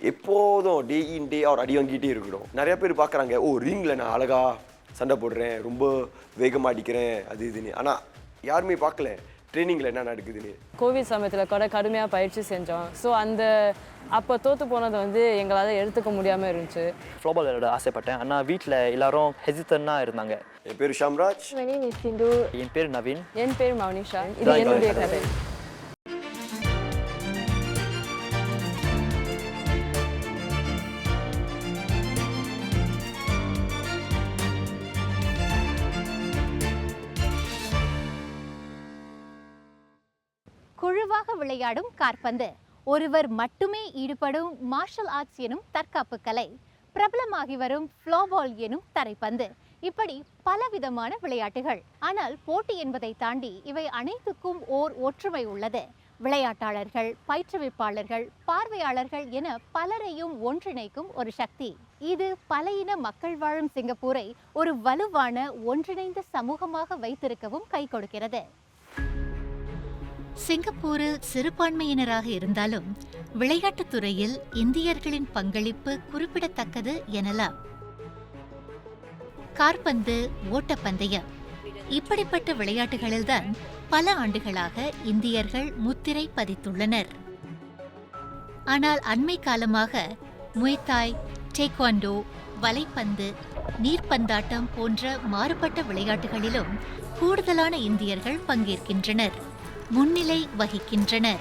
எப்போதும் டே இன் day out அடி வாங்கிட்டே இருக்கணும். நிறைய பேர் பார்க்குறாங்க, ஓ ரிங்கில் நான் அழகா சண்டை போடுறேன், ரொம்ப வேகமாக அடிக்கிறேன் அது இதுன்னு. ஆனால் யாருமே பார்க்கல ட்ரைனிங்கில் என்ன நடக்குதுன்னு. கோவிட் சமயத்தில் கூட கடுமையாக பயிற்சி செஞ்சோம். ஸோ அப்போ தோற்று போனதை எங்களால் எடுத்துக்க முடியாமல் இருந்துச்சு. ஃப்ளோபால் விளையாட ஆசைப்பட்டேன். ஆனால் வீட்டில் எல்லாரும் ஹெசித்தன்னாக இருந்தாங்க. என் பேர் ஷாம்ராஜ். என் பேர் நவீன். என் பேர் மௌனிஷா. இது என்னுடைய கதை. குழுவாக விளையாடும் காற்பந்து, ஒருவர் மட்டுமே ஈடுபடும் மார்ஷல் ஆர்ட்ஸ் எனும் தற்காப்பு கலை, பிரபலமாகி வரும் ஃப்ளோபால் எனும் தரைப்பந்து, இப்படி பலவிதமான விளையாட்டுகள். ஆனால் போட்டி என்பதை தாண்டி இவை அனைத்துக்கும் ஓர் ஒற்றுமை உள்ளது. விளையாட்டாளர்கள், பயிற்றுவிப்பாளர்கள், பார்வையாளர்கள் என பலரையும் ஒன்றிணைக்கும் ஒரு சக்தி. இது பல இன மக்கள் வாழும் சிங்கப்பூரை ஒரு வலுவான ஒன்றிணைந்த சமூகமாக வைத்திருக்கவும் கை கொடுக்கிறது. சிங்கப்பூரில் சிறுபான்மையினராக இருந்தாலும் விளையாட்டுத் துறையில் இந்தியர்களின் பங்களிப்பு குறிப்பிடத்தக்கது எனலாம். காற்பந்து, ஓட்டப்பந்தயம் இப்படிப்பட்ட விளையாட்டுகளில்தான் பல ஆண்டுகளாக இந்தியர்கள் முத்திரை பதித்துள்ளனர். ஆனால் அண்மை காலமாக முய் தாய், டேக்வாண்டோ, வலைப்பந்து, நீர்ப்பந்தாட்டம் போன்ற மாறுபட்ட விளையாட்டுகளிலும் கூடுதலான இந்தியர்கள் பங்கேற்கின்றனர், முன்னிலை வகிக்கின்றனர்.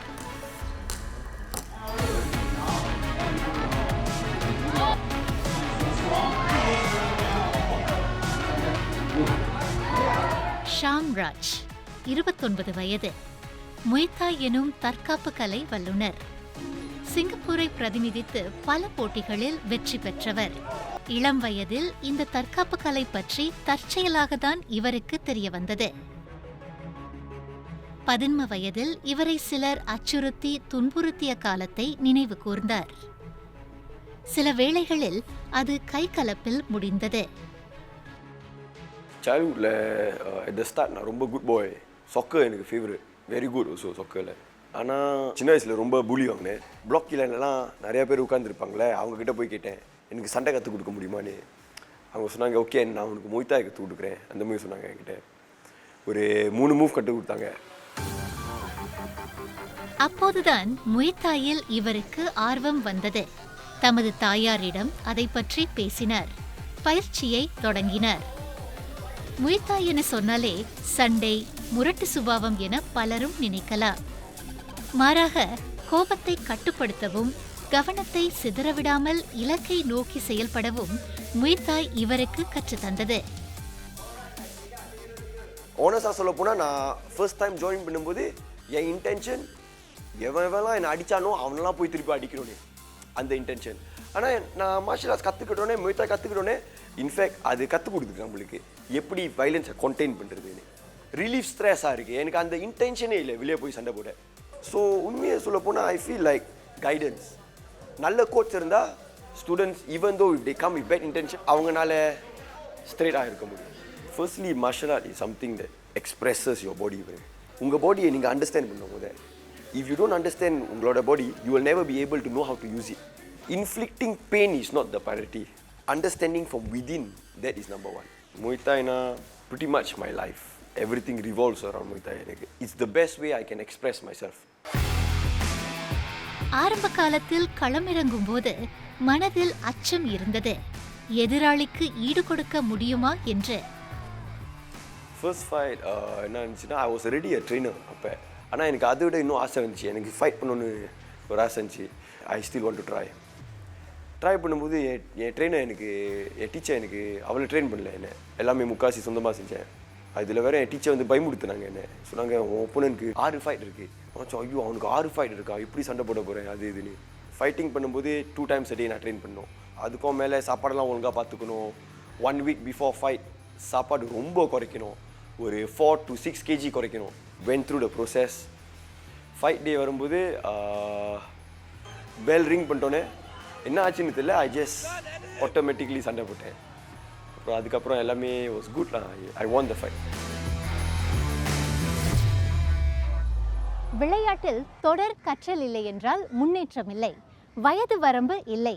ஷாம்ராஜ் 29 வயது, முய் தாய் எனும் தற்காப்பு கலை வல்லுனர். சிங்கப்பூரை பிரதிநிதித்து பல போட்டிகளில் வெற்றி பெற்றவர். இளம் வயதில் இந்த தற்காப்பு கலை பற்றி தற்செயலாகத்தான் இவருக்கு தெரிய வந்தது. 15 வயதில் இவரை சிலர் அச்சுறுத்தி துன்புறுத்திய காலத்தை நினைவு கூர்ந்தார். சில வேளைகளில் அது கைகலப்பில் முடிந்தது. சைல்ட்ஹுட்டில் at the start நான் ரொம்ப குட் பாய். சொக்கர் எனக்கு ஃபேவரட், வெரி குட் ஓல்சோ சொக்கரில். ஆனால் சின்ன வயசில் ரொம்ப புலி வாங்கினேன். பிளாக் கீழெல்லாம் நிறையா பேர் உட்காந்துருப்பாங்களே, அவங்கக்கிட்ட போய் கேட்டேன் எனக்கு சண்டை கற்றுக் கொடுக்க முடியுமான்னு. அவங்க சொன்னாங்க, ஓகே நான் உனக்கு முய் தாய் கற்றுக் கொடுக்குறேன் அந்த மாதிரி சொன்னாங்க. என்கிட்ட ஒரு 3 மூவ் கற்றுக் கொடுத்தாங்க. அப்போதுதான் முய் தாயில் இவருக்கு ஆர்வம் வந்தது. தமது தாயாரிடம் அதை பற்றி பேசினார். பயிற்சியை தொடங்கினார். முய் தாய் என சொன்னாலே சண்டை, முரட்டு சுபாவம் என பலரும் நினைக்கலாம். மாறாக கோபத்தை கட்டுப்படுத்தவும் கவனத்தை சிதறவிடாமல் இலக்கை நோக்கி செயல்படவும் முய் தாய் இவருக்கு கற்றுத்தந்தது. ஓனஸாக சொல்ல போனால் நான் ஃபர்ஸ்ட் டைம் ஜாயின் பண்ணும்போது என் இன்டென்ஷன் எவெல்லாம் என்னை அடித்தானோ அவனெல்லாம் போய் திருப்பி அடிக்கணும்னே, அந்த இன்டென்ஷன். ஆனால் நான் மார்ஷல் ஆர்ட்ஸ் கற்றுக்கிட்டோன்னே, முய் தாய் கற்றுக்கிட்டோன்னே, இன்ஃபேக்ட் அது கற்றுக் கொடுக்குது நம்மளுக்கு எப்படி வைலன்ஸை கண்டெயின் பண்ணுறதுன்னு. ரிலீஃப் ஸ்ட்ரெஸ்ஸாக இருக்குது, எனக்கு அந்த இன்டென்ஷனே இல்லை வெளியே போய் சண்டை போட. ஸோ உண்மையை சொல்ல போனால் ஐ ஃபீல் லைக் கைடன்ஸ். நல்ல கோச் இருந்தால் students even though if they come with bad intention அவங்களால ஸ்ட்ரெயிட்டாக இருக்க முடியும். Firstly martial art is something that expresses your body. உங்கள் பாடியை நீங்கள் அண்டர்ஸ்டாண்ட் பண்ணும் போது, if you don't understand உங்களோட body, you will never be able to know how to use it. Inflicting pain is not the priority. Understanding from within, that is number one. Muay Thai na pretty much my life. Everything revolves around Muay Thai. It's the best way I can express myself. ஆரம்ப காலத்தில் களமிறங்கும் போது மனதில் அச்சம் இருந்தது. எதிராளிக்கு ஈடு கொடுக்க முடியுமா என்று. First fight என்ன இருந்துச்சுன்னா, I was already a trainer அப்போ. ஆனால் எனக்கு அதை விட இன்னும் ஆசை இருந்துச்சு. எனக்கு ஃபைட் பண்ணணுன்னு ஒரு ஆசை இருந்துச்சு. I still want to try பண்ணும்போது என் ட்ரெயினர் என் டீச்சர் எனக்கு அவளை ட்ரெயின் பண்ணல. என்ன எல்லாமே முக்காசி சொந்தமாக செஞ்சேன். அதில் வேறு என் டீச்சர் பயமுடுத்துனாங்க. என்ன சொன்னாங்க, உன் ஒப்போனனுக்கு 6 ஃபைட் இருக்குது. ஐயோ அவனுக்கு 6 ஃபைட் இருக்கா, இப்படி சண்டை போட போகிறேன் அது இதுன்னு. ஃபைட்டிங் பண்ணும்போது 2 times a day நான் ட்ரெயின் பண்ணோம். அதுக்கும் மேலே சாப்பாடெல்லாம் ஒழுங்காக பார்த்துக்கணும். 1 week before fight சாப்பாடு ரொம்ப குறைக்கணும். ஒரு 4 to 6 kg குறைக்கணும். went through the process. Fight day வரும்போது பெல் ரிங் பண்ணிட்டோன்னே என்ன ஆச்சுன்னு தெரியல, ஐ ஜஸ்ட் ஆட்டோமேட்டிக்லி சண்டை போட்டேன். அப்புறம் அதுக்கப்புறம் எல்லாமே was good. I won the fight. விளையாட்டில் தொடர் கற்றல் இல்லை என்றால் முன்னேற்றம் இல்லை. வயது வரம்பு இல்லை.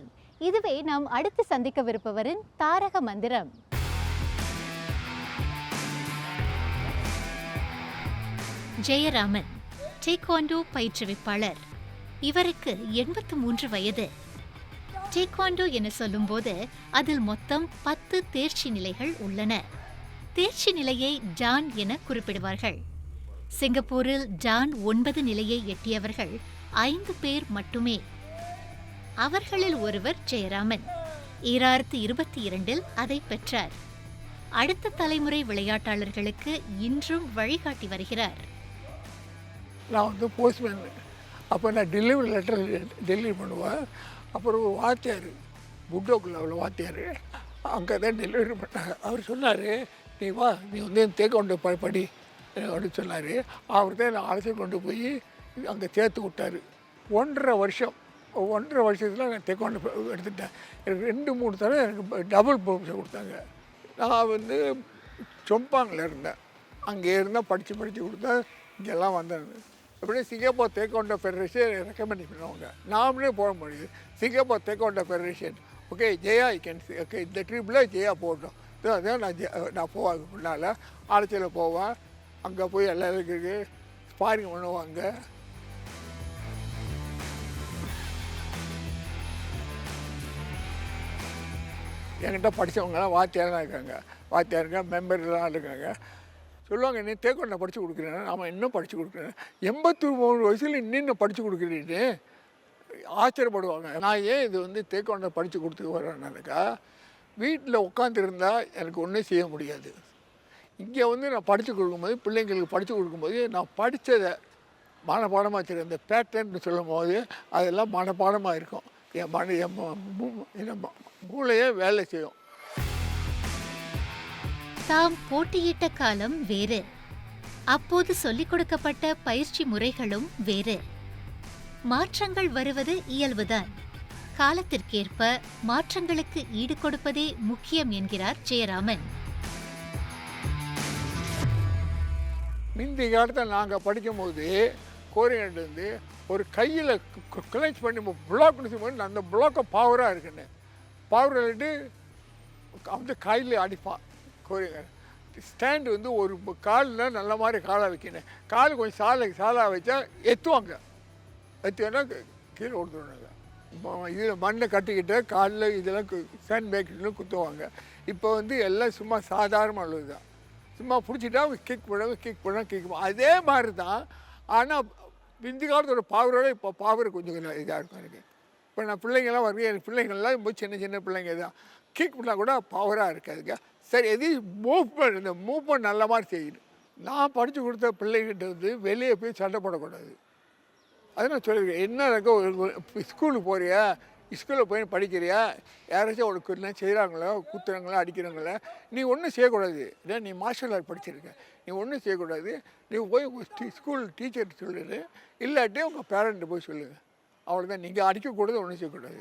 இதுவே நாம் அடுத்து சந்திக்கவிருப்பவரின் தாரக மந்திரம். ஜெயராமன் டேக்வாண்டோ பயிற்றுவிப்பாளர். இவருக்கு 83 வயது. டேக்வாண்டோ என சொல்லும்போது அதில் மொத்தம் 10 தேர்ச்சி நிலைகள் உள்ளன. தேர்ச்சி நிலையை டான் என குறிப்பிடுவார்கள். சிங்கப்பூரில் டான் 9 நிலையை எட்டியவர்கள் 5 பேர் மட்டுமே. அவர்களில் ஒருவர் ஜெயராமன். 2022இல் அதை பெற்றார். அடுத்த தலைமுறை விளையாட்டாளர்களுக்கு இன்றும் வழிகாட்டி வருகிறார். நான் வந்து போஸ்ட்மேன். அப்போ நான் டெலிவரி லெட்டர் டெலிவரி பண்ணுவேன். அப்புறம் ஒரு வாத்தியார் புட்டோக்குள்ள அவ்வளோ வாத்தியார் அங்கே தான் டெலிவரி பண்ணாங்க. அவர் சொன்னார், நீ வா, நீ வந்து தேக்கொண்டு படி அப்படின்னு சொன்னார். அவர் தான் என்னை அழைச்சி கொண்டு போய் அங்கே சேர்த்து விட்டார். 1.5 வருஷத்தில் நான் தேக்கொண்டு எடுத்துட்டேன். எனக்கு 2-3 தடவை எனக்கு டபுள் ப்ரொமோஷன் கொடுத்தாங்க. நான் வந்து சொம்பாங்கில் இருந்தேன். அங்கே இருந்தால் படித்து கொடுத்தா இங்கெல்லாம் வந்தேன். அப்படியே சிங்கப்பூர் தேக்கொண்டோ ஃபெடரேஷன் ரெக்கமெண்ட் பண்ணுவாங்க. நாமளே போட முடியுது. Singapore taekwondo federation okay Jaya okay இந்த ட்ரிப்பில் ஜெயா போட்டோம். அதான் நான் போவேன். முன்னால் ஆலச்சியில் போவேன். அங்கே போய் எல்லாருக்கும் ஸ்பாரிங் பண்ணுவாங்க. என்கிட்ட படித்தவங்களாம் வாத்தியாரெலாம் இருக்காங்க. வாத்தியாருங்க மெம்பர்லாம் இருக்காங்க. சொல்லுவாங்க, நீ தேக்கொண்டை படித்து கொடுக்குறேன். நாம் இன்னும் படித்து கொடுக்குறேன். 83 வயசில் இன்னும் படித்து கொடுக்குறேன்னு ஆச்சரியப்படுவாங்க. நான் ஏன் இது வந்து தேக்கொண்டை படித்து கொடுத்து வரேன்னாக்கா, வீட்டில் உட்காந்துருந்தா எனக்கு ஒன்றும் செய்ய முடியாது. இங்கே வந்து நான் படித்து கொடுக்கும்போது, பிள்ளைங்களுக்கு படித்து கொடுக்கும்போது நான் படித்ததை மனப்பாடமாக வச்சுருக்கேன். இந்த பேட்டர்ன்னு சொல்லும் போது அதெல்லாம் மனப்பாடமாக இருக்கும். என் மூளையே வேலை செய்யும். தாம் போட்டியிட்ட காலம் வேறு. அப்போது சொல்லிக் கொடுக்கப்பட்ட பயிற்சி முறைகளும் வேறு. மாற்றங்கள் வருவது இயல்புதான். காலத்திற்கேற்ப மாற்றங்களுக்கு ஈடு கொடுப்பதே முக்கியம் என்கிறார் ஜெயராமன். முந்தைய காலத்தில் நாங்கள் படிக்கும்போது கோரியாண்டு வந்து ஒரு கையில் கிளச் பண்ணி பிளாக் பண்ணி அந்த பிளாக்கை பவராக இருக்குன்னு பவர் ஆகிட்டு அந்த கையில் அடிப்பான். கோரியாங்க ஸ்டாண்டு வந்து ஒரு காலில் நல்ல மாதிரி காலாக வைக்கணும். கால் கொஞ்சம் சாலாக வச்சா எத்துவாங்க. எத்துவேன்னா கீழே கொடுத்துருவாங்க. இதில் மண்ணை கட்டிக்கிட்டு காலில் இதெல்லாம் சாண்ட் பேக்கில் குத்துவாங்க. இப்போ வந்து எல்லாம் சும்மா சாதாரணமாக உள்ளது தான். சும்மா பிடிச்சிட்டா கிக் பண்ண அதே மாதிரி தான். ஆனால் இந்த காலத்தோட பவரோட இப்போ பவர் கொஞ்சம் இதாக இருக்கும் எனக்கு. இப்போ நான் பிள்ளைங்கள்லாம் வருவேன். எனக்கு பிள்ளைங்கள்லாம் ரொம்ப சின்ன பிள்ளைங்க தான். கிக் பண்ணால் கூட பவராக இருக்காதுங்க. சரி, எதையும் இந்த மூவ்மெண்ட் நல்ல மாதிரி செய்யணும். நான் படித்து கொடுத்த பிள்ளைகிட்ட வந்து வெளியே போய் சண்டை போடக்கூடாது. அதை நான் சொல்லியிருக்கேன். என்ன இருக்க ஸ்கூலுக்கு போறியா, ஸ்கூலில் போய் படிக்கிறியா, யாராச்சும் உனக்கு என்ன செய்கிறாங்களோ, குத்துறாங்களோ, அடிக்கிறாங்களோ, நீ ஒன்றும் செய்யக்கூடாது. இல்லை, நீ மார்ஷல் ஆர்ட் படிச்சிருக்க, நீ ஒன்றும் செய்யக்கூடாது. நீ போய் ஸ்கூல் டீச்சர் சொல்லிடு, இல்லாட்டி உங்கள் பேரண்ட்டு போய் சொல்லுங்கள். அவ்வளோதான். நீங்கள் அடிக்கக்கூடாது, ஒன்றும் செய்யக்கூடாது.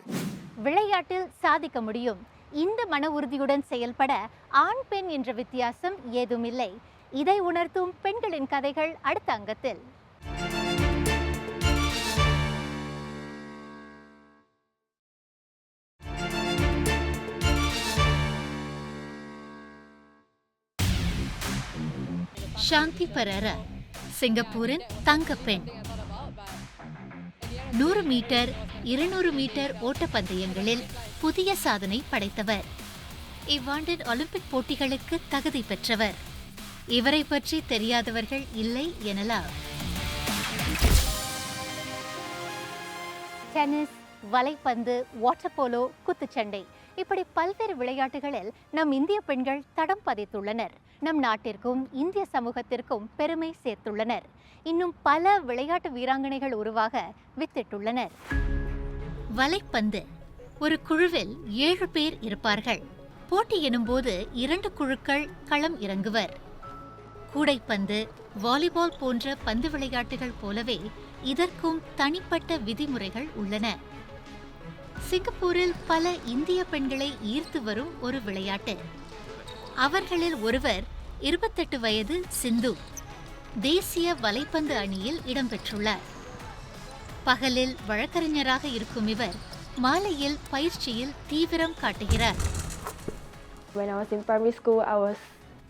விளையாட்டில் சாதிக்க முடியும். இந்த மன உறுதியுடன் செயல்பட ஆண் பெண் என்ற வித்தியாசம் ஏதுமில்லை. இதை உணர்த்தும் பெண்களின் கதைகள் அடுத்த அங்கத்தில். சாந்தி பரேரா சிங்கப்பூரின் தங்கப்பெண். 100 மீட்டர் 200 மீட்டர் ஓட்டப்பந்தயங்களில் புதிய சாதனை படைத்தவர். இவ்வாண்டின் ஒலிம்பிக் போட்டிகளுக்கு தகுதி பெற்றவர். இவரை பற்றி தெரியாதவர்கள் இல்லை எனலாம். டென்னிஸ், வலைப்பந்து, வாட்டர் போலோ, குத்துச்சண்டை இப்படி பல்வேறு விளையாட்டுகளில் நம் இந்திய பெண்கள் தடம் பதித்துள்ளனர். நம் நாட்டிற்கும் இந்திய சமூகத்திற்கும் பெருமை சேர்த்துள்ளனர். இன்னும் பல விளையாட்டு வீராங்கனைகள் உருவாக வித்திட்டுள்ளனர். வலைப்பந்து ஒரு குழுவில் 7 பேர் இருப்பார்கள். போட்டி எனும்போது 2 குழுக்கள் களம் இறங்குவர். கூடைப்பந்து, வாலிபால் போன்ற பந்து விளையாட்டுகள் போலவே இதற்கும் தனிப்பட்ட விதிமுறைகள் உள்ளன. சிங்கப்பூரில் பல இந்திய பெண்களை ஈர்த்து வரும் ஒரு விளையாட்டு. அவர்களில் ஒருவர் 28 வயது சிந்து. தேசிய வலைப்பந்து அணியில் இடம்பெற்றுள்ளார். பகலில் வழக்கறிஞராக இருக்கும் இவர் மாலையில் பயிற்சியில் தீவிரம் காட்டுகிறார். When I was in primary school, I was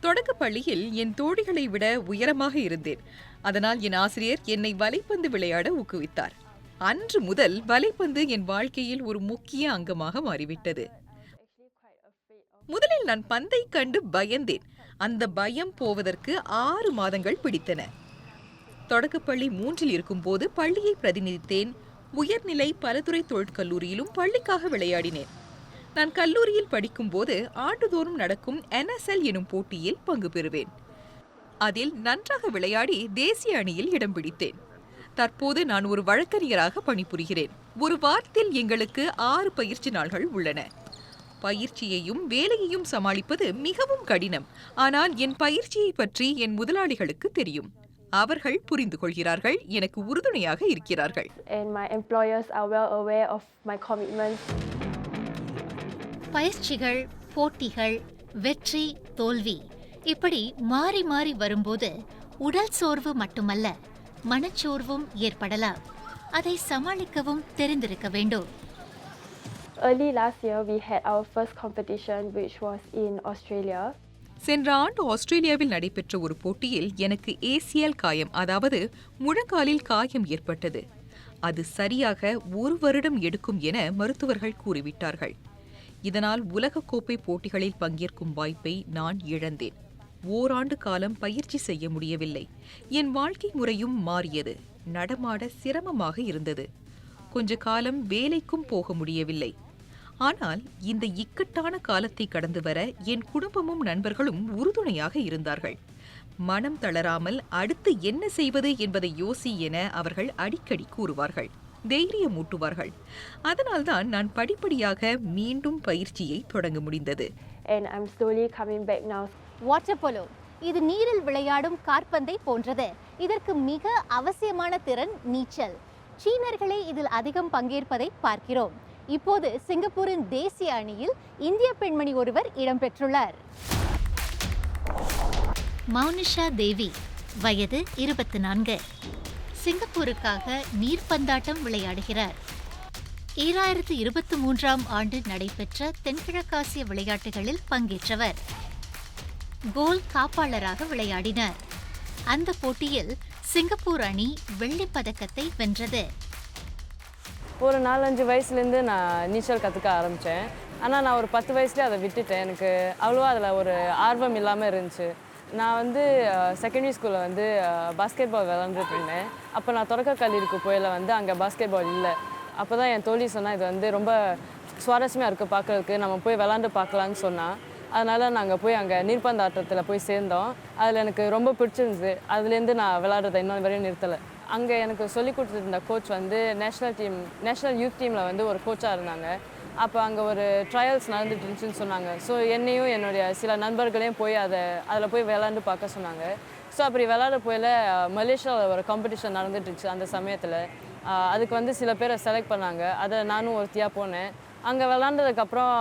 தொடக்க பள்ளியில் என் தோழிகளை விட உயரமாக இருந்தேன். அதனால் என் ஆசிரியர் என்னை வலைப்பந்து விளையாட ஊக்குவித்தார். அன்று முதல் வலைப்பந்து என் வாழ்க்கையில் ஒரு முக்கிய அங்கமாக மாறிவிட்டது. முதலில் நான் பந்தை கண்டு பயந்தேன். அந்த பயம் போவதற்கு 6 மாதங்கள் பிடித்தன. தொடக்கப்பள்ளி 3இல் இருக்கும்போது பள்ளியை பிரதிநிதித்தேன். உயர்நிலை பலதுறை தொழிற்கல்லூரியிலும் பள்ளிக்காக விளையாடினேன். நான் கல்லூரியில் படிக்கும்போது ஆண்டுதோறும் நடக்கும் NSL எனும் போட்டியில் பங்கு பெறுவேன். அதில் நன்றாக விளையாடி தேசிய அணியில் இடம் பிடித்தேன். தற்போது நான் ஒரு வழக்கறிஞராக பணிபுரிகிறேன். ஒரு வாரத்தில் எங்களுக்கு 6 பயிற்சி நாள்கள் உள்ளன. பயிற்சியையும் வேலையையும் சமாளிப்பது மிகவும் கடினம். ஆனால் என் பயிற்சியை பற்றி என் முதலாளிகளுக்கு தெரியும். அவர்கள் புரிந்து கொள்கிறார்கள், எனக்கு உறுதுணையாக இருக்கிறார்கள். and my employers are well aware of my commitments. பயிற்சிகள், போட்டிகள், வெற்றி, தோல்வி இப்படி மாறி மாறி வரும்போது உடல் சோர்வு மட்டுமல்ல, மனச்சோர்வும் ஏற்படலாம். அதை சமாளிக்கவும் தெரிந்திருக்க வேண்டும். Early last year, we had our first competition, which was in Australia. சென்ற ஆண்டு ஆஸ்திரேலியாவில் நடைபெற்ற ஒரு போட்டியில் எனக்கு ACL காயம், அதாவது முழங்காலில் காயம் ஏற்பட்டது. அது சரியாக 1 வருடம் எடுக்கும் என மருத்துவர்கள் கூறிவிட்டார்கள். இதனால் உலகக்கோப்பை போட்டிகளில் பங்கேற்கும் வாய்ப்பை நான் இழந்தேன். ஓராண்டு காலம் பயிற்சி செய்ய முடியவில்லை. என் வாழ்க்கை முறையும் மாறியது. நடமாட சிரமமாக இருந்தது. கொஞ்ச காலம் வேலைக்கும் போக முடியவில்லை. ஆனால் இந்த இக்கட்டான காலத்தை கடந்து வர என் குடும்பமும் நண்பர்களும் உறுதுணையாக இருந்தார்கள். மனம் தளராமல் அடுத்து என்ன செய்வது என்பதை யோசி என அவர்கள் அடிக்கடி கூறுவார்கள், தைரியமூட்டுவார்கள். அதனால்தான் நான் படிப்படியாக மீண்டும் பயிற்சியை தொடங்க முடிந்தது. And I'm slowly coming back now. Water polo இது நீரில் விளையாடும் காற்பந்தை போன்றது. இதற்கு மிக அவசியமான திறன் நீச்சல். சீனர்களே இதில் அதிகம் பங்கேற்பதை பார்க்கிறோம். இப்போது சிங்கப்பூரின் தேசிய அணியில் இந்திய பெண்மணி ஒருவர் இடம்பெற்றுள்ளார். மௌனிஷா தேவி, வயது 24. சிங்கப்பூருக்காக நீர்பந்தாட்டம் விளையாடுகிறார். 2023ஆம் ஆண்டு நடைபெற்ற தென்கிழக்காசிய விளையாட்டுகளில் பங்கேற்றவர். கோல் காப்பாளராக விளையாடினார். அந்த போட்டியில் சிங்கப்பூர் அணி வெள்ளிப் பதக்கத்தை வென்றது. ஒரு 4-5 வயசுலேருந்து நான் நீச்சல் கற்றுக்க ஆரம்பித்தேன். ஆனால் நான் ஒரு 10 வயசுலேயே அதை விட்டுட்டேன். எனக்கு அவ்வளோவா அதில் ஒரு ஆர்வம் இல்லாமல் இருந்துச்சு. நான் வந்து செகண்டரி ஸ்கூலில் வந்து பாஸ்கெட் பால் விளாண்டுட்டு இருந்தேன். அப்போ நான் தொடக்க கல்லூரிக்கு போயில வந்து அங்கே பாஸ்கெட் பால் இல்லை. அப்போ தான் என் தோழி சொன்னால் இது வந்து ரொம்ப சுவாரஸ்யமாக இருக்குது பார்க்குறதுக்கு, நம்ம போய் விளாண்டு பார்க்கலான்னு சொன்னால். அதனால் நாங்கள் போய் அங்கே நீர்பந்தாட்டத்தில் போய் சேர்ந்தோம். அதில் எனக்கு ரொம்ப பிடிச்சிருந்துது. அதுலேருந்து நான் விளாட்றதை இன்னொரு வரையும் நிறுத்தலை. அங்கே எனக்கு சொல்லிக் கொடுத்துருந்த கோச் வந்து நேஷ்னல் யூத் டீமில் வந்து ஒரு கோச்சாக இருந்தாங்க. அப்போ அங்கே ஒரு ட்ரையல்ஸ் நடந்துட்டு இருந்துச்சுன்னு சொன்னாங்க. ஸோ என்னையும் என்னுடைய சில நண்பர்களையும் போய் அதில் போய் விளாண்டு பார்க்க சொன்னாங்க. ஸோ அப்படி விளாட போயில மலேசியாவில் ஒரு காம்படிஷன் நடந்துட்டுருச்சு. அந்த சமயத்தில் அதுக்கு வந்து சில பேரை செலக்ட் பண்ணாங்க. அதை நானும் ஒருத்தியாக போனேன். அங்கே விளாண்டதுக்கப்புறம்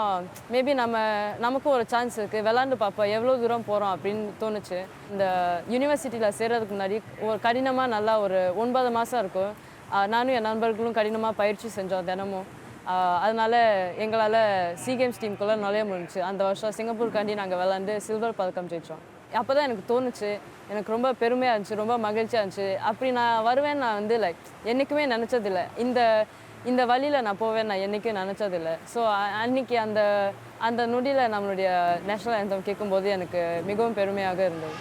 மேபி நமக்கும் ஒரு சான்ஸ் இருக்குது, விளாண்டு பார்ப்போம் எவ்வளோ தூரம் போகிறோம் அப்படின்னு தோணுச்சு. இந்த யூனிவர்சிட்டியில் சேர்கிறதுக்கு முன்னாடி ஒரு கடினமாக நல்லா ஒரு 9 மாதம் இருக்கும். நானும் என் நண்பர்களும் கடினமாக பயிற்சி செஞ்சோம் தினமும். அதனால் எங்களால் SEA Games டீமுக்குள்ளே நுழைய முடிஞ்சிச்சு. அந்த வருஷம் சிங்கப்பூருக்காண்டி நாங்கள் விளாண்டு சில்வர் பதக்கம் ஜெயித்தோம். அப்போ தான் எனக்கு தோணுச்சு, எனக்கு ரொம்ப பெருமையாக இருந்துச்சு, ரொம்ப மகிழ்ச்சியாக இருந்துச்சு. அப்படி நான் வருவேன்னு நான் வந்து என்றைக்குமே நினச்சதில்லை. இந்த வழியில் நான் போவேன் நான் என்றைக்கும் நினச்சதில்லை. ஸோ அன்றைக்கி அந்த நொடியில் நம்மளுடைய நேஷ்னல் ஆந்தம் கேட்கும்போது எனக்கு மிகவும் பெருமையாக இருந்தது.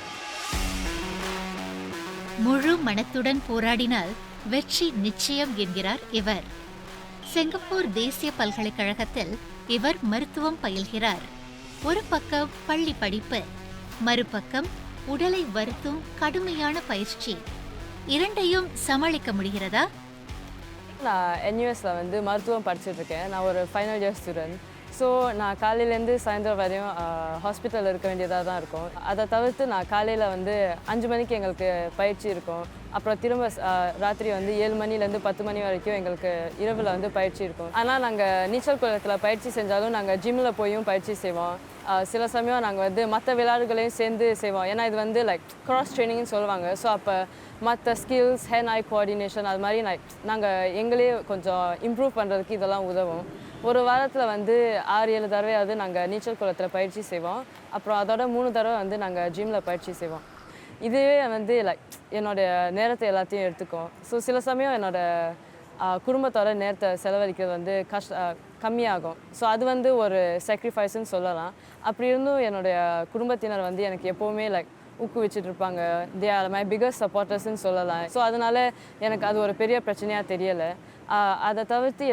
முழு மனத்துடன் போராடினால் வெற்றி நிச்சயம் என்கிறார் இவர். சிங்கப்பூர் தேசிய பல்கலைக்கழகத்தில் இவர் மருத்துவம் பயில்கிறார். ஒரு பக்கம் பள்ளி படிப்பு, மறுபக்கம் உடலை வருத்தும் கடுமையான பயிற்சி. இரண்டையும் சமாளிக்க முடிகிறதா? நான் NUSல வந்து மருத்துவம் படிச்சுட்ருக்கேன். நான் ஒரு ஃபைனல் இயர் ஸ்டூடெண்ட். ஸோ நான் காலையிலேருந்து சாயந்தரம் வரையும் ஹாஸ்பிட்டலில் இருக்க வேண்டியதாக தான் இருக்கும். அதை தவிர்த்து நான் காலையில் வந்து 5 மணிக்கு எங்களுக்கு பயிற்சி இருக்கும். அப்புறம் திரும்ப ராத்திரி வந்து 7 மணிலேருந்து 10 மணி வரைக்கும் எங்களுக்கு இரவில் வந்து பயிற்சி இருக்கும். ஆனால் நாங்கள் நீச்சல் குளத்தில் பயிற்சி செஞ்சாலும் நாங்கள் ஜிம்மில் போயும் பயிற்சி செய்வோம். சில சமயம் நாங்கள் வந்து மற்ற விளையாட்டுகளையும் சேர்ந்து செய்வோம். ஏன்னா இது வந்து லைக் கிராஸ் ட்ரைனிங்னு சொல்லுவாங்க. ஸோ அப்போ மற்ற ஸ்கில்ஸ், ஹேண்ட் ஐ கோஆர்டினேஷன் அது மாதிரி நாங்கள் எங்களே கொஞ்சம் இம்ப்ரூவ் பண்ணுறதுக்கு இதெல்லாம் உதவும். ஒரு வாரத்தில் வந்து 6-7 தடவையாவது நாங்கள் நீச்சல் குளத்தில் பயிற்சி செய்வோம். அப்புறம் அதோட 3 தடவை வந்து நாங்கள் ஜிம்மில் பயிற்சி செய்வோம். இதுவே வந்து லைக் என்னோடய நேரத்தை எல்லாத்தையும் எடுத்துக்கும். ஸோ சில சமயம் என்னோடய குடும்பத்தோட நேரத்தை செலவழிக்கிறது வந்து கம்மியாகும். ஸோ அது வந்து ஒரு சாக்ரிஃபைஸ்ன்னு சொல்லலாம். அப்படி இருந்தும் என்னுடைய குடும்பத்தினர் வந்து எனக்கு எப்போவுமே லைக் ஊக்குவிச்சுட்டு இருப்பாங்க. தே ஆர் மை பிகஸ்ட் சப்போர்ட்டர்ஸ்ன்னு சொல்லலாம். ஸோ அதனால் எனக்கு அது ஒரு பெரிய பிரச்சனையாக தெரியலை. அதை தவிர்த்து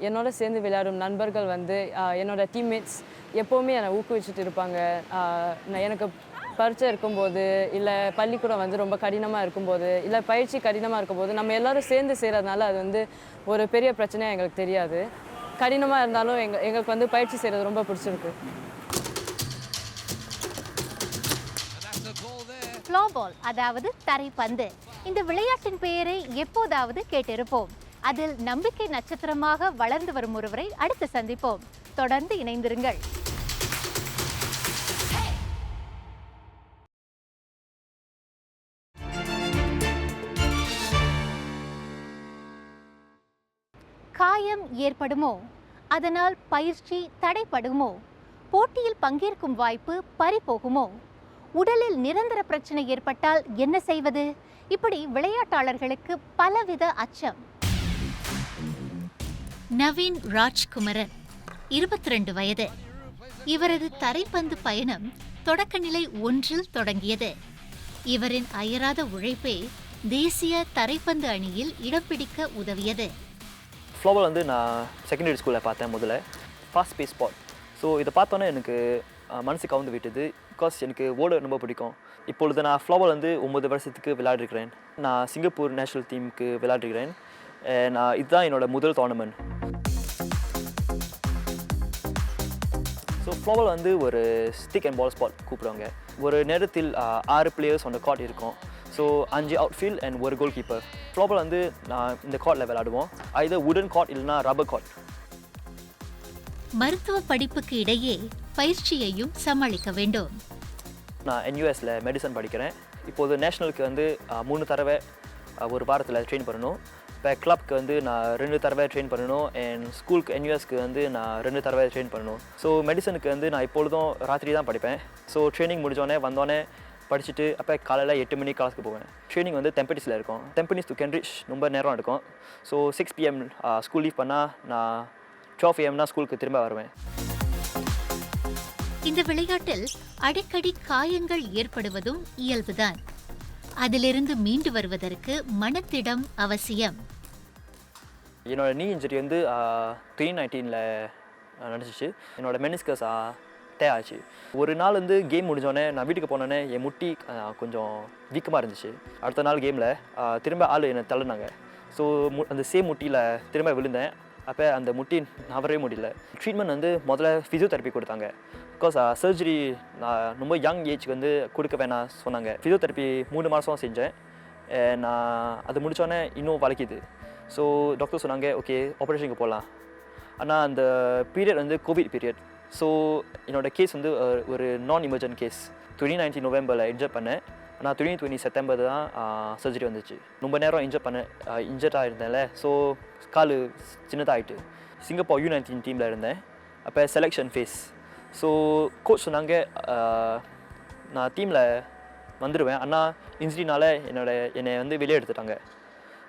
என்னோட சேர்ந்து விளையாடும் நண்பர்கள் வந்து என்னோடய டீம்மேட்ஸ் எப்போவுமே என்னை ஊக்குவிச்சுட்டு இருப்பாங்க. எனக்கு பரீட்சை இருக்கும்போது, இல்லை பள்ளிக்கூடம் வந்து ரொம்ப கடினமாக இருக்கும்போது, இல்லை பயிற்சி கடினமாக இருக்கும்போது நம்ம எல்லோரும் சேர்ந்து செய்கிறதுனால அது வந்து ஒரு பெரிய பிரச்சனையாக எங்களுக்கு தெரியாது. கடினமாக இருந்தாலும் எங்களுக்கு வந்து பயிற்சி செய்கிறது ரொம்ப பிடிச்சிருக்கு. ஃப்ளோபால் அதாவது தரைப்பந்து. இந்த விளையாட்டின் பெயரை எப்போதாவது கேட்டிருப்போம். அதில் நம்பிக்கை நட்சத்திரமாக வளர்ந்து வரும் ஒருவரை அடுத்து சந்திப்போம். தொடர்ந்து இணைந்திருங்கள். காயம் ஏற்படுமோ? அதனால் பயிற்சி தடைப்படுமோ? போட்டியில் பங்கேற்கும் வாய்ப்பு பறிபோகுமோ? உடலில் நிரந்தர பிரச்சனை ஏற்பட்டால் என்ன செய்வது? இப்படி விளையாட்டாளர்களுக்கு பலவித அச்சம். நவீன் ராஜ்குமரன் 22 வயது. இவரது தரைப்பந்து பயணம் தொடக்க நிலை 1 தொடங்கியது. இவரின் அயராத உழைப்பே தேசிய தரைப்பந்து அணியில் இடம் பிடிக்க உதவியது. ஃப்ளோபால் வந்து நான் செகண்டரி ஸ்கூலில் பார்த்தேன் முதல்ல. Fast base spot. ஸோ இதை பார்த்தோன்னே எனக்கு மனசு கவுந்து விட்டது. பிகாஸ் எனக்கு ஓட ரொம்ப பிடிக்கும். இப்பொழுது நான் ஃப்ளோபால் வந்து 9 வருஷத்துக்கு விளையாடிருக்கிறேன். நான் சிங்கப்பூர் நேஷ்னல் டீமுக்கு விளையாடிருக்கிறேன். நான் இதுதான் என்னோடய முதல் டோர்னமெண்ட். ஸோ ஃப்ளோபால் வந்து ஒரு ஸ்டிக் அண்ட் பால் ஸ்பாட் கூப்பிடுவாங்க. ஒரு நேரத்தில் 6 பிளேயர்ஸ் அந்த கார்ட் இருக்கும். So 5 outfield and 1 goalkeeper. Floorball வந்து நான் இந்த கார்ட்டில் விளையாடுவோம். இது வுடன் கார்ட் இல்லைனா ரப்பர் கார்ட். மருத்துவ படிப்புக்கு இடையே பயிற்சியையும் சமாளிக்க வேண்டும். நான் NUSல மெடிசன் படிக்கிறேன். இப்போது நேஷ்னலுக்கு வந்து 3 தடவை ஒரு வாரத்தில் ட்ரெயின் பண்ணணும். இப்போ கிளப்க்கு வந்து நான் 2 தடவை ட்ரெயின் பண்ணணும். அண்ட் ஸ்கூலுக்கு NUSக்கு வந்து நான் 2 தடவை ட்ரெயின் பண்ணணும். ஸோ மெடிசனுக்கு வந்து நான் இப்பொழுதும் ராத்திரி தான் படிப்பேன். ஸோ ட்ரைனிங் முடிஞ்சோடனே வந்தோடனே படிச்சுட்டு அப்போ காலையில் 8 மணிக்கு கிளாஸ்க்கு போவேன். ட்ரைனிங் வந்து டெம்பனிஸில் இருக்கும். டெம்பனிஸ் டு கேம்பிரிட்ஜ் ரொம்ப நேரம் எடுக்கும். ஸோ 6 PM ஸ்கூல் லீவ் பண்ணால் நான் 12 AM ஸ்கூலுக்கு திரும்ப வருவேன். இந்த விளையாட்டில் அடிக்கடி காயங்கள் ஏற்படுவதும் இயல்புதான். அதிலிருந்து மீண்டு வருவதற்கு மனத்திடம் அவசியம். என்னோட நீ இன்ஜரி வந்து 2019 நடந்துச்சு. என்னோட மெனிஸ்கஸ் ஆச்சு. ஒரு நாள் வந்து கேம் முடிஞ்சோடனே நான் வீட்டுக்கு போனோடனே என் முட்டி கொஞ்சம் வீக்கமாக இருந்துச்சு. அடுத்த நாள் கேமில் திரும்ப ஆள் என்னை தள்ளுனாங்க. ஸோ அந்த சேம் முட்டியில் திரும்ப விழுந்தேன். அப்போ அந்த முட்டி நவரவே முடியல. ட்ரீட்மெண்ட் வந்து முதல்ல ஃபிசியோதெரப்பி கொடுத்தாங்க. பிகாஸ் சர்ஜரி நான் ரொம்ப யங் ஏஜ்க்கு வந்து கொடுக்க வேணாம் சொன்னாங்க. ஃபிசியோதெரப்பி 3 மாதம் செஞ்சேன். நான் அது முடித்தோடனே இன்னும் வலிக்குது. ஸோ டாக்டர் சொன்னாங்க ஓகே ஆப்ரேஷனுக்கு போகலாம். ஆனால் அந்த பீரியட் வந்து கோவிட் பீரியட். ஸோ என்னோடய கேஸ் வந்து ஒரு நான் எமர்ஜென்ட் கேஸ். 2019 நவம்பரில் இன்ஜர் பண்ணேன். ஆனால் 2020 செப்டம்பர் தான் சர்ஜரி வந்துச்சு. ரொம்ப நேரம் இன்ஜர்டாக இருந்தேன்ல. ஸோ கால் சின்னதாகிட்டு சிங்கப்பூர் U19 டீமில் இருந்தேன். அப்போ செலெக்ஷன் ஃபேஸ். ஸோ கோச் சொன்னாங்க நான் டீமில் வந்துடுவேன். ஆனால் இன்ஜுரினால் என்னை வந்து வெளியே எடுத்துட்டாங்க.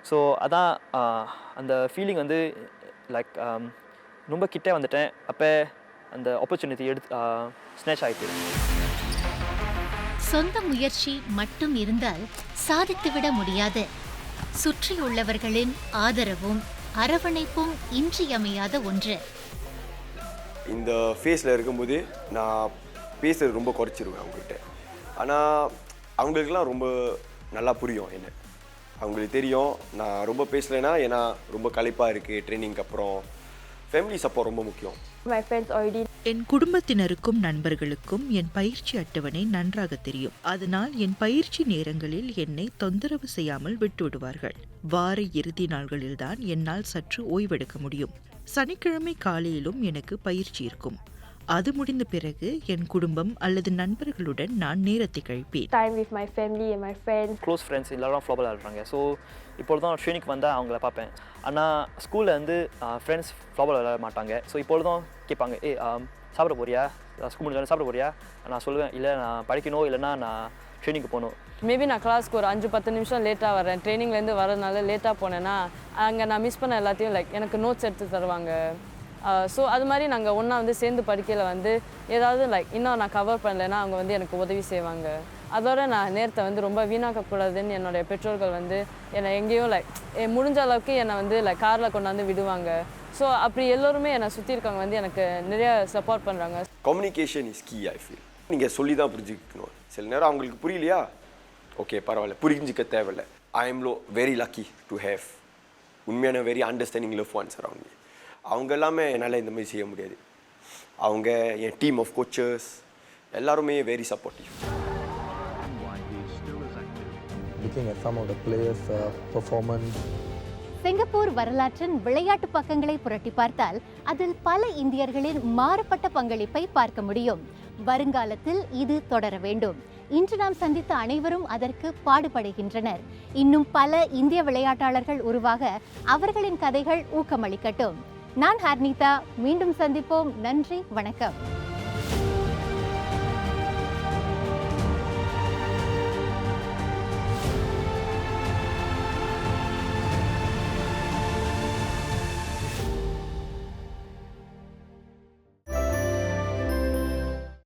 ஸோ அதான் அந்த ஃபீலிங் வந்து லைக் ரொம்ப கிட்டே வந்துட்டேன். அப்போ அந்த ஆப்பர்ச்சுனிட்டி ஸ்னேச் ஆகிட்டு. சொந்த முயற்சி மட்டும் இருந்தால் சாதித்துவிட முடியாது. சுற்றியுள்ளவர்களின் ஆதரவும் அரவணைப்பும் இன்றியமையாத ஒன்று. இந்த ஃபேஸில் இருக்கும்போது நான் பேசுகிறது ரொம்ப குறைச்சிருவேன் அவங்ககிட்ட. ஆனால் அவங்களுக்கெல்லாம் ரொம்ப நல்லா புரியும் என்ன. அவங்களுக்கு தெரியும் நான் ரொம்ப பேசலைன்னா ஏன்னா ரொம்ப களைப்பாக இருக்குது. ட்ரைனிங்க்கு அப்புறம் ஃபேமிலி சப்போர்ட் ரொம்ப முக்கியம். My friends already. என் குடும்பத்தினருக்கும் நண்பர்களுக்கும் என் பயிற்சி அட்டவணை நன்றாக தெரியும். அதனால் என் பயிற்சி நேரங்களில் என்னை தொந்தரவு செய்யாமல் விட்டுவிடுவார்கள். வார இறுதி நாள்களில்தான் என்னால் சற்று ஓய்வெடுக்க முடியும். சனிக்கிழமை காலையிலும் எனக்கு பயிற்சி இருக்கும். அது முடிந்த பிறகு என் குடும்பம் அல்லது நண்பர்களுடன் நான் நேரத்தை கழிப்பேன். Time with my family and my friends. Close friends எல்லாரும் ஃப்ளோபால் ஆடுறாங்க. ஸோ இப்பொழுது தான் ட்ரெயினிங் வந்தால் அவங்கள பார்ப்பேன். ஆனால் ஸ்கூலில் வந்து ஃப்ரெண்ட்ஸ் ஃப்ளோபால் விளையாட மாட்டாங்க. ஸோ இப்பொழுதும் கேட்பாங்க, சாப்பிட போறியா, ஸ்கூல் முடிஞ்சோடனே சாப்பிட போறியா? நான் சொல்லுவேன், இல்லை நான் படிக்கணும், இல்லைன்னா நான் ட்ரெயினிங்க்கு போகணும். மேபி நான் கிளாஸ்க்கு ஒரு 5-10 நிமிஷம் லேட்டாக வரேன், ட்ரைனிங்லேருந்து வரதுனால லேட்டாக போனேன்னா அங்கே நான் மிஸ் பண்ண எல்லாத்தையும் எனக்கு நோட்ஸ் எடுத்து தருவாங்க. ஸோ அது மாதிரி நாங்கள் ஒன்றா வந்து சேர்ந்து படிக்கையில் வந்து ஏதாவது இன்னும் நான் கவர் பண்ணலைன்னா அவங்க வந்து எனக்கு உதவி செய்வாங்க. அதோட நான் நேரத்தை வந்து ரொம்ப வீணாக்கக்கூடாதுன்னு என்னுடைய பெற்றோர்கள் வந்து என்னை எங்கேயும் முடிஞ்ச அளவுக்கு என்னை வந்து காரில் கொண்டாந்து விடுவாங்க. ஸோ அப்படி எல்லோருமே என்னை சுற்றி இருக்கவங்க வந்து எனக்கு நிறைய சப்போர்ட் பண்ணுறாங்க. Communication is key. I feel நீங்கள் சொல்லி தான் புரிஞ்சுக்கணும். சில நேரம் அவங்களுக்கு புரியலையா, ஓகே பரவாயில்ல, புரிஞ்சிக்க தேவையில்லை. I am very lucky to have உண்மையான very understanding love ones around me. அவங்க எல்லாமே என்னால் இந்த மாதிரி செய்ய முடியாது. அவங்க என் டீம் ஆஃப் கோச்சர்ஸ் எல்லாருமே very supportive. Looking at some of the players' performance. Singapore வரலாற்றின் விளையாட்டு பக்கங்களை புரட்டி பார்த்தால் அதில் பல இந்தியர்களின் மாறுபட்ட பங்களிப்பை பார்க்க முடியும். வருங்காலத்தில் இது தொடர வேண்டும். இன்று நாம் சந்தித்த அனைவரும் அதற்கு பாடுபடுகின்றனர். இன்னும் பல இந்திய விளையாட்டாளர்கள் உருவாக அவர்களின் கதைகள் ஊக்கமளிக்கட்டும். நான் ஹர்னிதா. மீண்டும் சந்திப்போம். நன்றி, வணக்கம்.